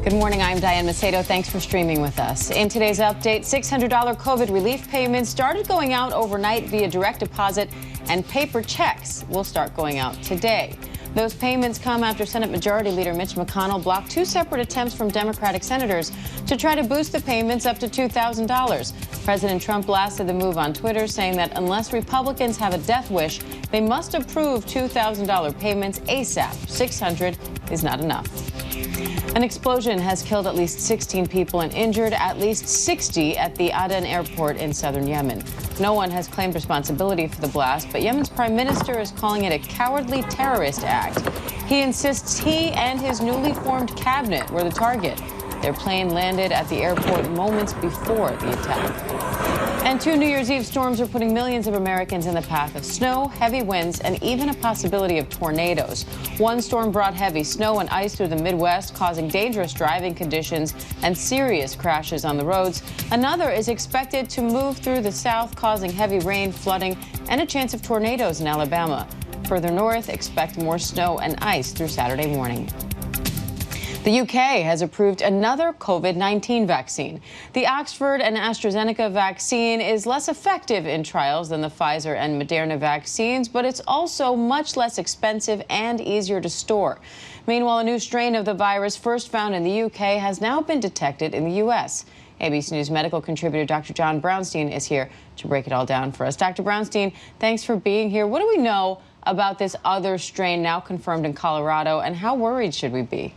Good morning, I'm Diane Macedo. Thanks for streaming with us. In today's update, $600 COVID relief payments started going out overnight via direct deposit, and paper checks will start going out today. Those payments come after Senate Majority Leader Mitch McConnell blocked two separate attempts from Democratic senators to try to boost the payments up to $2,000. President Trump blasted the move on Twitter, saying that unless Republicans have a death wish, they must approve $2,000 payments ASAP. $600 is not enough. An explosion has killed at least 16 people and injured at least 60 at the Aden airport in southern Yemen. No one has claimed responsibility for the blast, but Yemen's prime minister is calling it a cowardly terrorist act. He insists he and his newly formed cabinet were the target. Their plane landed at the airport moments before the attack. And two New Year's Eve storms are putting millions of Americans in the path of snow, heavy winds, and even a possibility of tornadoes. One storm brought heavy snow and ice through the Midwest, causing dangerous driving conditions and serious crashes on the roads. Another is expected to move through the south, causing heavy rain, flooding, and a chance of tornadoes in Alabama. Further north, expect more snow and ice through Saturday morning. The UK has approved another COVID-19 vaccine. The Oxford and AstraZeneca vaccine is less effective in trials than the Pfizer and Moderna vaccines, but it's also much less expensive and easier to store. Meanwhile, a new strain of the virus first found in the UK has now been detected in the U.S. ABC News medical contributor Dr. John Brownstein is here to break it all down for us. Dr. Brownstein, thanks for being here. What do we know about this other strain now confirmed in Colorado, and how worried should we be?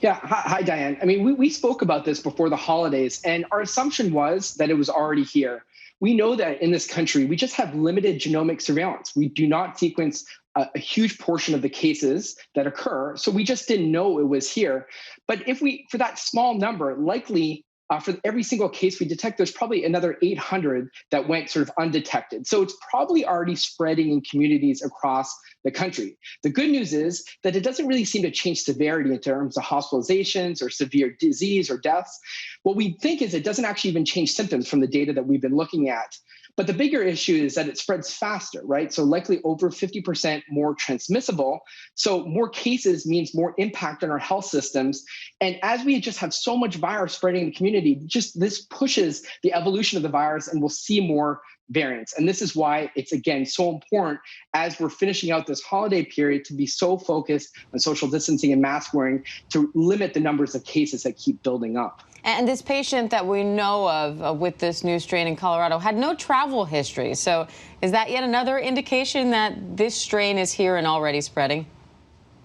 Yeah. Hi, Diane. I mean, we spoke about this before the holidays, and our assumption was that it was already here. We know that in this country, we just have limited genomic surveillance. We do not sequence a huge portion of the cases that occur, so we just didn't know it was here. But for that small number, likely for every single case we detect, there's probably another 800 that went sort of undetected. So it's probably already spreading in communities across the country. The good news is that it doesn't really seem to change severity in terms of hospitalizations or severe disease or deaths. What we think is it doesn't actually even change symptoms from the data that we've been looking at. But the bigger issue is that it spreads faster, right? So likely over 50% more transmissible. So more cases means more impact on our health systems. And as we just have so much virus spreading in the community, just this pushes the evolution of the virus, and we'll see more variants. And this is why it's, again, so important as we're finishing out this holiday period to be so focused on social distancing and mask wearing to limit the numbers of cases that keep building up. And this patient that we know of with this new strain in Colorado had no travel history. So is that yet another indication that this strain is here and already spreading?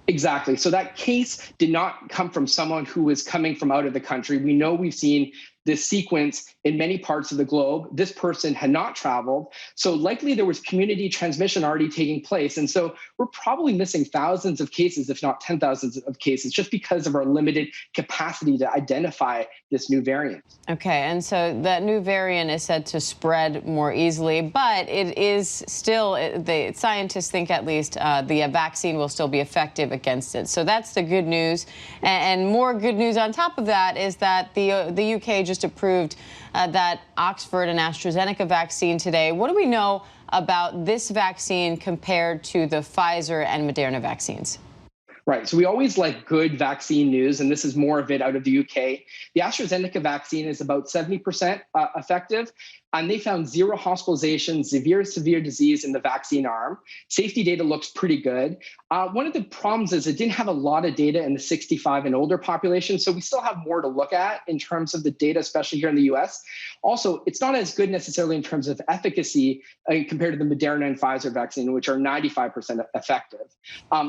Exactly. So that case did not come from someone who was coming from out of the country. We know we've seen this sequence in many parts of the globe. This person had not traveled. So likely there was community transmission already taking place. And so we're probably missing thousands of cases, if not 10,000s of cases, just because of our limited capacity to identify this new variant. Okay, and so that new variant is said to spread more easily, but it is still, the scientists think at least, the vaccine will still be effective against it. So that's the good news. And more good news on top of that is that the UK just approved that Oxford and AstraZeneca vaccine today. What do we know about this vaccine compared to the Pfizer and Moderna vaccines? Right. So we always like good vaccine news, and this is more of it out of the UK. The AstraZeneca vaccine is about 70% effective, and they found 0 hospitalizations, severe disease in the vaccine arm. Safety data looks pretty good. One of the problems is it didn't have a lot of data in the 65 and older population, so we still have more to look at in terms of the data, especially here in the US. Also, it's not as good necessarily in terms of efficacy compared to the Moderna and Pfizer vaccine, which are 95% effective.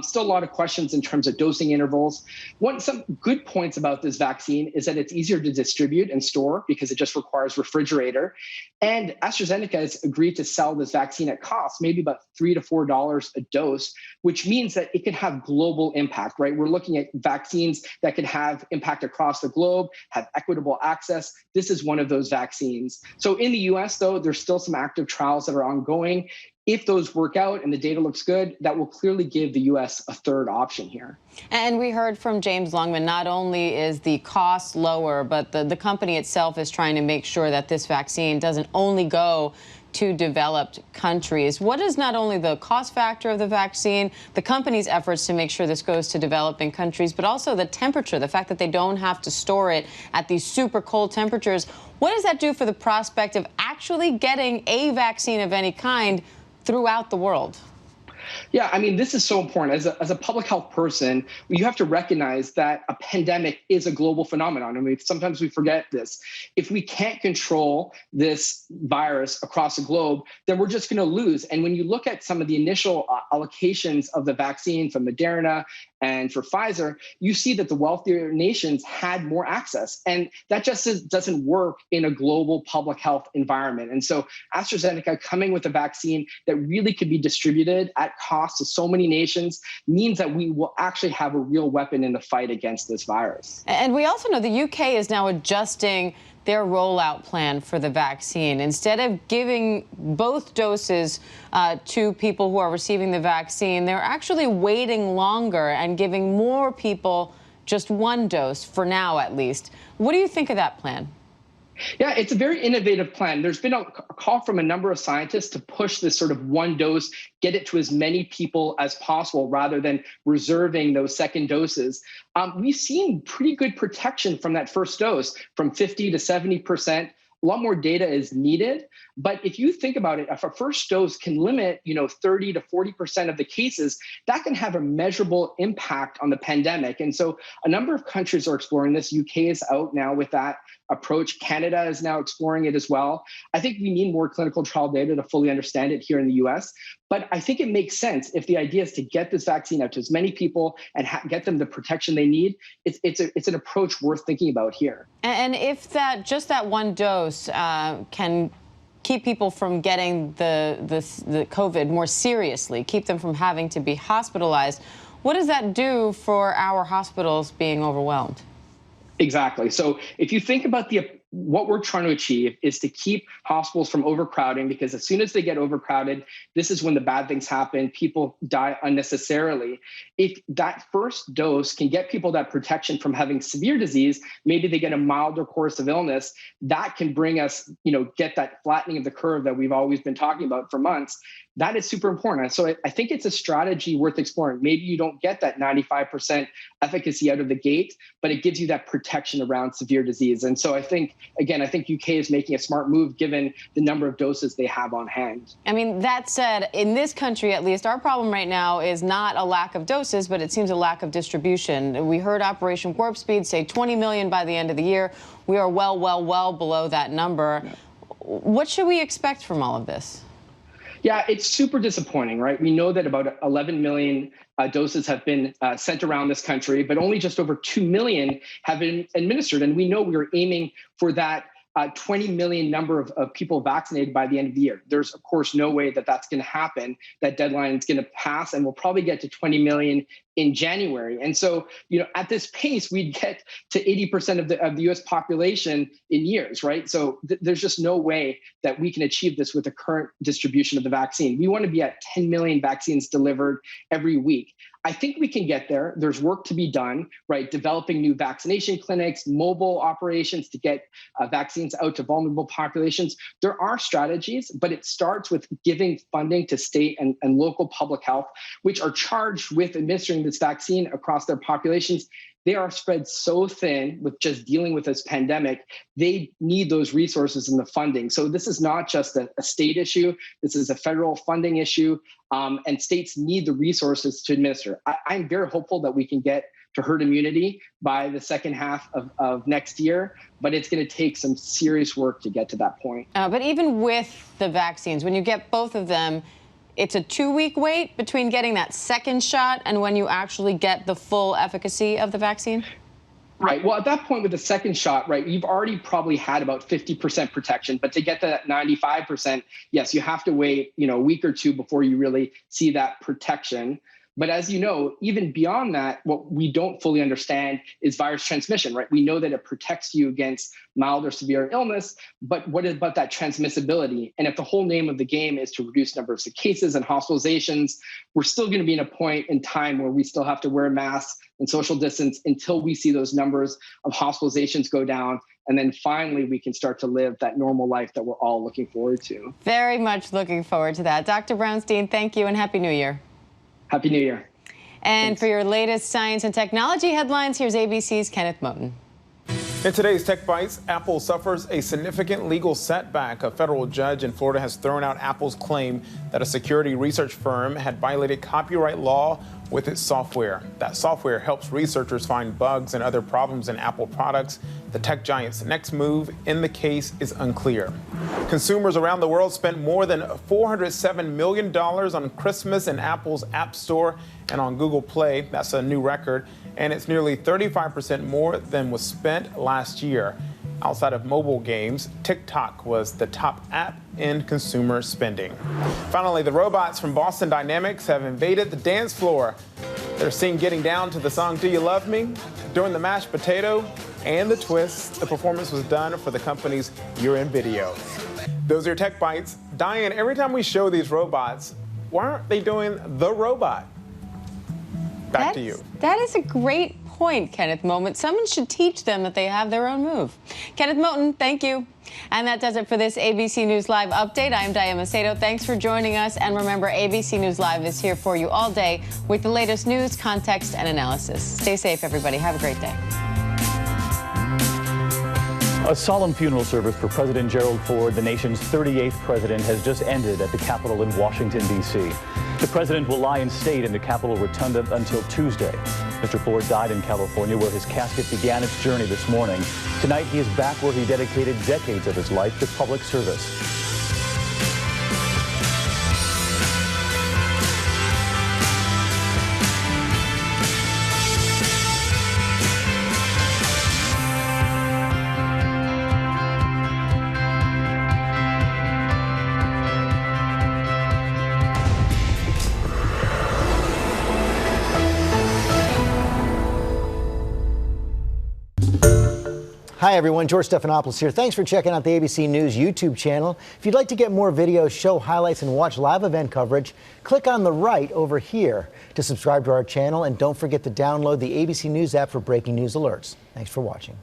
Still a lot of questions in terms of dosing intervals. Some good points about this vaccine is that it's easier to distribute and store because it just requires refrigerator. And AstraZeneca has agreed to sell this vaccine at cost, maybe about $3 to $4 a dose, which means that it could have global impact, right? We're looking at vaccines that could have impact across the globe, have equitable access. This is one of those vaccines. So in the US, though, there's still some active trials that are ongoing. If those work out and the data looks good, that will clearly give the U.S. a third option here. And we heard from James Longman, not only is the cost lower, but the company itself is trying to make sure that this vaccine doesn't only go to developed countries. What is not only the cost factor of the vaccine, the company's efforts to make sure this goes to developing countries, but also the temperature, the fact that they don't have to store it at these super cold temperatures. What does that do for the prospect of actually getting a vaccine of any kind throughout the world? Yeah, I mean, this is so important. As a public health person, you have to recognize that a pandemic is a global phenomenon. I mean, sometimes we forget this. If we can't control this virus across the globe, then we're just going to lose. And when you look at some of the initial allocations of the vaccine from Moderna and for Pfizer, you see that the wealthier nations had more access. And that just doesn't work in a global public health environment. And so AstraZeneca coming with a vaccine that really could be distributed at cost to so many nations means that we will actually have a real weapon in the fight against this virus. And we also know the UK is now adjusting their rollout plan for the vaccine. Instead of giving both doses to people who are receiving the vaccine, they're actually waiting longer and giving more people just one dose, for now at least. What do you think of that plan? Yeah, it's a very innovative plan. There's been a call from a number of scientists to push this sort of one dose, get it to as many people as possible rather than reserving those second doses. We've seen pretty good protection from that first dose, from 50 to 70%. A lot more data is needed. But if you think about it, if a first dose can limit, 30 to 40% of the cases, that can have a measurable impact on the pandemic. And so a number of countries are exploring this. UK is out now with that approach. Canada is now exploring it as well. I think we need more clinical trial data to fully understand it here in the US. But I think it makes sense if the idea is to get this vaccine out to as many people and get them the protection they need. It's an approach worth thinking about here. And if just that one dose can keep people from getting the COVID more seriously, keep them from having to be hospitalized, what does that do for our hospitals being overwhelmed? Exactly. So if you think about what we're trying to achieve is to keep hospitals from overcrowding, because as soon as they get overcrowded, this is when the bad things happen. People die unnecessarily. If that first dose can get people that protection from having severe disease, maybe they get a milder course of illness, that can bring us, get that flattening of the curve that we've always been talking about for months. That is super important. So I think it's a strategy worth exploring. Maybe you don't get that 95% efficacy out of the gate, but it gives you that protection around severe disease. And so I think UK is making a smart move given the number of doses they have on hand. I mean, that said, in this country, at least, our problem right now is not a lack of doses, but it seems a lack of distribution. We heard Operation Warp Speed say 20 million by the end of the year. We are well below that number. Yeah. What should we expect from all of this? Yeah, it's super disappointing, right? We know that about 11 million doses have been sent around this country, but only just over 2 million have been administered. And we know we were aiming for that 20 million number of people vaccinated by the end of the year. There's, of course, no way that that's going to happen. That deadline is going to pass, and we'll probably get to 20 million in January. And so, at this pace, we'd get to 80% of the U.S. population in years, right? So there's just no way that we can achieve this with the current distribution of the vaccine. We want to be at 10 million vaccines delivered every week. I think we can get there. There's work to be done, right? Developing new vaccination clinics, mobile operations to get vaccines out to vulnerable populations. There are strategies, but it starts with giving funding to state and local public health, which are charged with administering this vaccine across their populations. They are spread so thin with just dealing with this pandemic. They need those resources and the funding. So this is not just a state issue. This is a federal funding issue, and states need the resources to administer. I'm very hopeful that we can get to herd immunity by the second half of next year, but it's going to take some serious work to get to that point. But even with the vaccines, when you get both of them, it's a 2-week wait between getting that second shot and when you actually get the full efficacy of the vaccine? Right. Well, at that point with the second shot, right, you've already probably had about 50% protection. But to get to that 95%, yes, you have to wait, a week or two before you really see that protection. But as you know, even beyond that, what we don't fully understand is virus transmission, right? We know that it protects you against mild or severe illness, but what about that transmissibility? And if the whole name of the game is to reduce numbers of cases and hospitalizations, we're still going to be in a point in time where we still have to wear masks and social distance until we see those numbers of hospitalizations go down And then finally, we can start to live that normal life that we're all looking forward to. Very much looking forward to that. Dr. Brownstein, thank you and Happy New Year. Happy New Year. And Thanks. for your latest science and technology headlines, here's ABC's Kenneth Moten. In today's Tech Bites, Apple suffers a significant legal setback. A federal judge in Florida has thrown out Apple's claim that a security research firm had violated copyright law with its software. That software helps researchers find bugs and other problems in Apple products. The tech giant's next move in the case is unclear. Consumers around the world spent more than $407 million on Christmas in Apple's App Store and on Google Play. That's a new record, and it's nearly 35% more than was spent last year. Outside of mobile games, TikTok was the top app in consumer spending. Finally, the robots from Boston Dynamics have invaded the dance floor. They're seen getting down to the song Do You Love Me? During the mashed potato and the twist, the performance was done for the company's year-end video. Those are your Tech Bites. Diane, every time we show these robots, why aren't they doing the robot? Back to you. That is a great point, Kenneth Moten. Someone should teach them that they have their own move. Kenneth Moten, thank you. And that does it for this ABC News Live update. I am Diane Macedo. Thanks for joining us. And remember, ABC News Live is here for you all day with the latest news, context, and analysis. Stay safe, everybody. Have a great day. A solemn funeral service for President Gerald Ford, the nation's 38th president, has just ended at the Capitol in Washington, D.C. The president will lie in state in the Capitol Rotunda until Tuesday. Mr. Ford died in California, where his casket began its journey this morning. Tonight, he is back where he dedicated decades of his life to public service. Hi everyone, George Stephanopoulos here. Thanks for checking out the ABC News YouTube channel. If you'd like to get more videos, show highlights, and watch live event coverage, click on the right over here to subscribe to our channel, and don't forget to download the ABC News app for breaking news alerts. Thanks for watching.